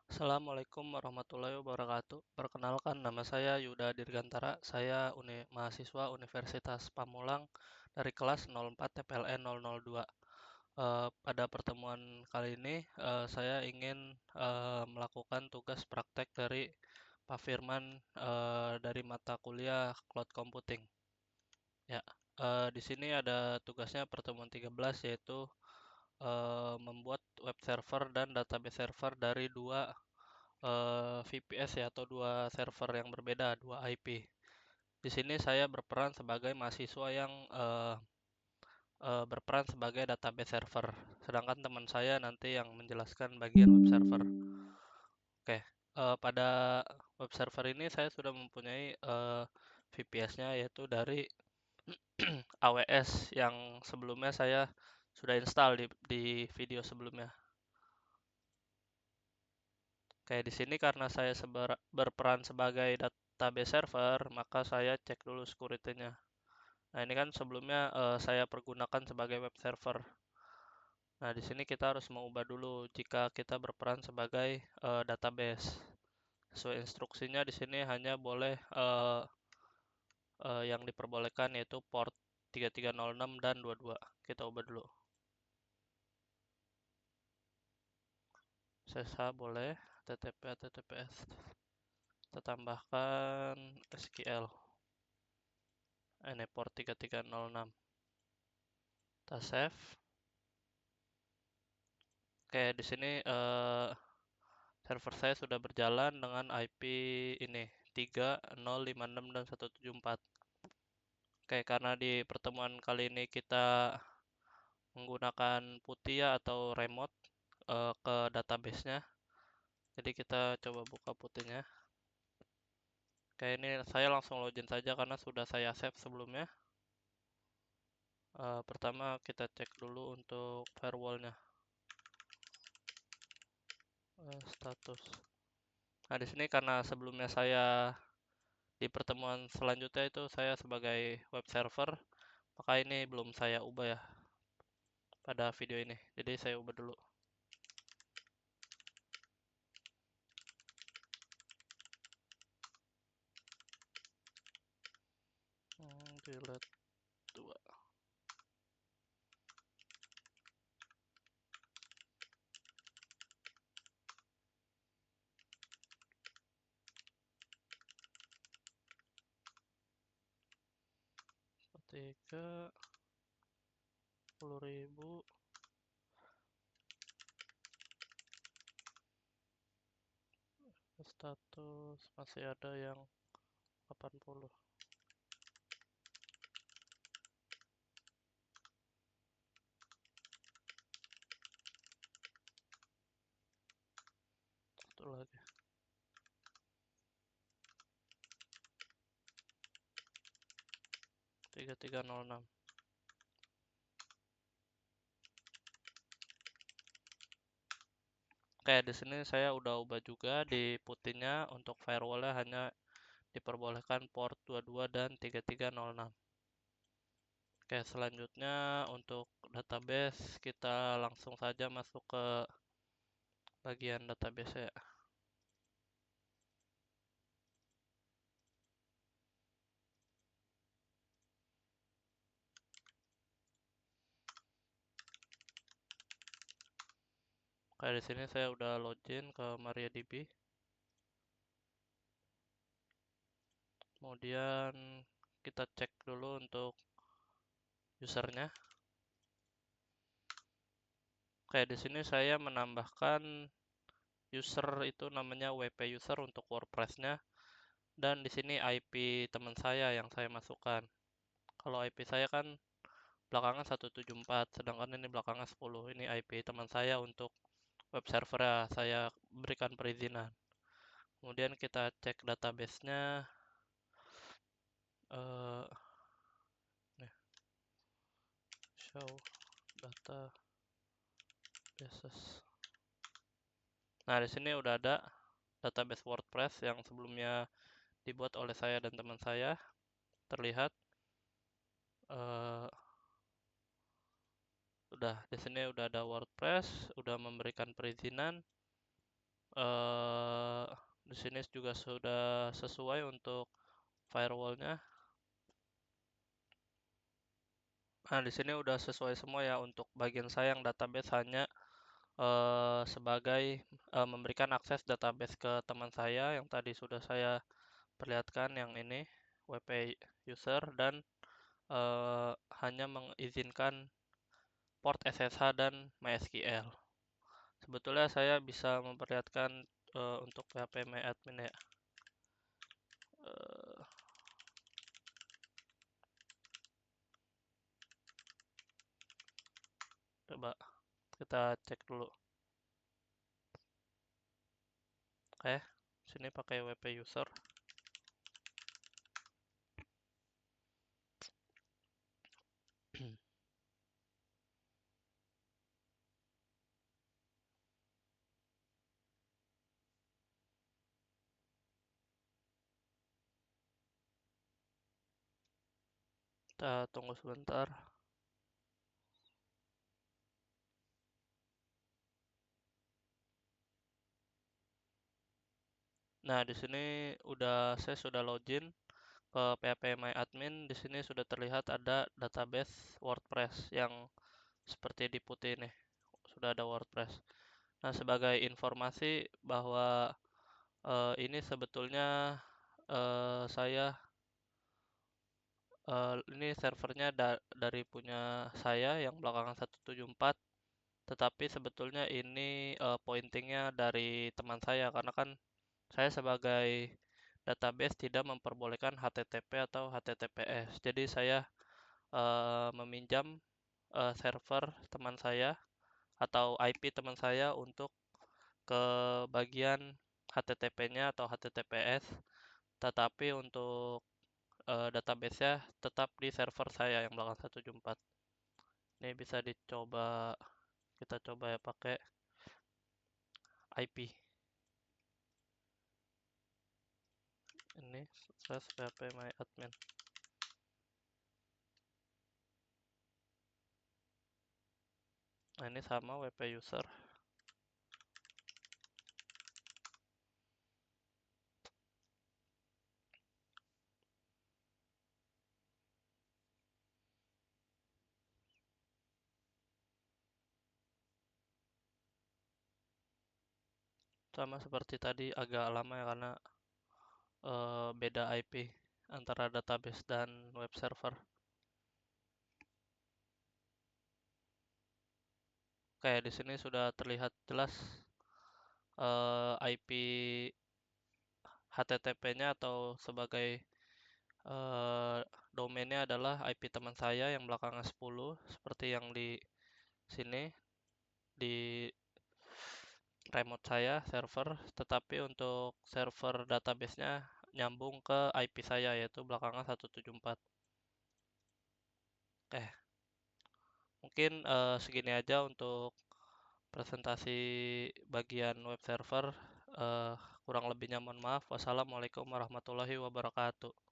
Assalamualaikum warahmatullahi wabarakatuh. Perkenalkan, nama saya Yuda Dirgantara. Saya mahasiswa Universitas Pamulang dari kelas 04 TPLN 002. Pada pertemuan kali ini, saya ingin melakukan tugas praktek dari Pak Firman dari mata kuliah Cloud Computing. Ya, di sini ada tugasnya pertemuan 13, yaitu membuat web server dan database server dari dua VPS ya, atau dua server yang berbeda, dua IP. Di sini saya berperan sebagai mahasiswa yang berperan sebagai database server, sedangkan teman saya nanti yang menjelaskan bagian web server. Oke, pada web server ini saya sudah mempunyai VPS-nya, yaitu dari AWS yang sebelumnya saya sudah install di video sebelumnya. Kayak di sini karena saya berperan sebagai database server, maka saya cek dulu security-nya. Nah, ini kan sebelumnya saya pergunakan sebagai web server. Nah, di sini kita harus mengubah dulu jika kita berperan sebagai database. Sesuai instruksinya di sini hanya boleh yang diperbolehkan yaitu port 3306 dan 22. Kita ubah dulu. SSH boleh, HTTP, HTTPS. Kita tambahkan SQL. Ini port 3306. Kita save. Oke, di sini server saya sudah berjalan dengan IP ini 3056 dan 174. Oke, karena di pertemuan kali ini kita menggunakan Putih atau remote ke database-nya. Jadi kita coba buka Putihnya. Oke, ini saya langsung login saja karena sudah saya save sebelumnya. Pertama kita cek dulu untuk firewall-nya. Status. Nah, di sini karena sebelumnya saya di pertemuan selanjutnya itu saya sebagai web server, maka ini belum saya ubah ya pada video ini. Jadi saya ubah dulu. Delete 2. Tiga 10.000. Status masih ada yang 80. Satu lagi. Tiga 3306. Oke, di sini saya udah ubah juga di putihnya. Untuk firewall-nya hanya diperbolehkan port 22 dan 3306. Oke, selanjutnya untuk database kita langsung saja masuk ke bagian database ya. Kayak di sini saya udah login ke MariaDB. Kemudian kita cek dulu untuk usernya. Kayak di sini saya menambahkan user itu namanya WP user untuk WordPress-nya, dan di sini IP teman saya yang saya masukkan. Kalau IP saya kan belakangan 174, sedangkan ini belakangan 10. Ini IP teman saya untuk web server ya, saya berikan perizinan. Kemudian kita cek database-nya. Nih, show databases. Nah, di sini udah ada database WordPress yang sebelumnya dibuat oleh saya dan teman saya. Terlihat udah di sini udah ada WordPress, udah memberikan perizinan. Di sini juga sudah sesuai untuk firewallnya. Nah, di sini udah sesuai semua ya. Untuk bagian saya yang database hanya sebagai memberikan akses database ke teman saya yang tadi sudah saya perlihatkan, yang ini WP user, dan hanya mengizinkan port SSH dan MySQL. Sebetulnya saya bisa memperlihatkan untuk phpMyAdmin ya. Eh, Coba kita cek dulu. Oke, sini pakai WP user. Kita tunggu sebentar. Nah, di sini saya sudah login ke phpMyAdmin. Di sini sudah terlihat ada database WordPress yang seperti di putih ini. Sudah ada WordPress. Nah, sebagai informasi bahwa ini sebetulnya ini servernya dari punya saya yang belakangan 174, tetapi sebetulnya ini pointingnya dari teman saya, karena kan saya sebagai database tidak memperbolehkan HTTP atau HTTPS. Jadi saya meminjam server teman saya atau IP teman saya untuk ke bagian HTTP-nya atau HTTPS, tetapi untuk database-nya tetap di server saya yang belakang 174. Ini bisa dicoba, kita coba ya pakai IP. Ini /phpMyAdmin. Nah, ini sama WP user. Sama seperti tadi, agak lama ya karena beda IP antara database dan web server. Oke, di sini sudah terlihat jelas IP HTTP-nya atau sebagai domainnya adalah IP teman saya yang belakangnya 10, seperti yang di sini di remote saya server, tetapi untuk server database-nya nyambung ke IP saya, yaitu belakangnya 174. Mungkin segini aja untuk presentasi bagian web server. Kurang lebihnya mohon maaf. Wassalamualaikum warahmatullahi wabarakatuh.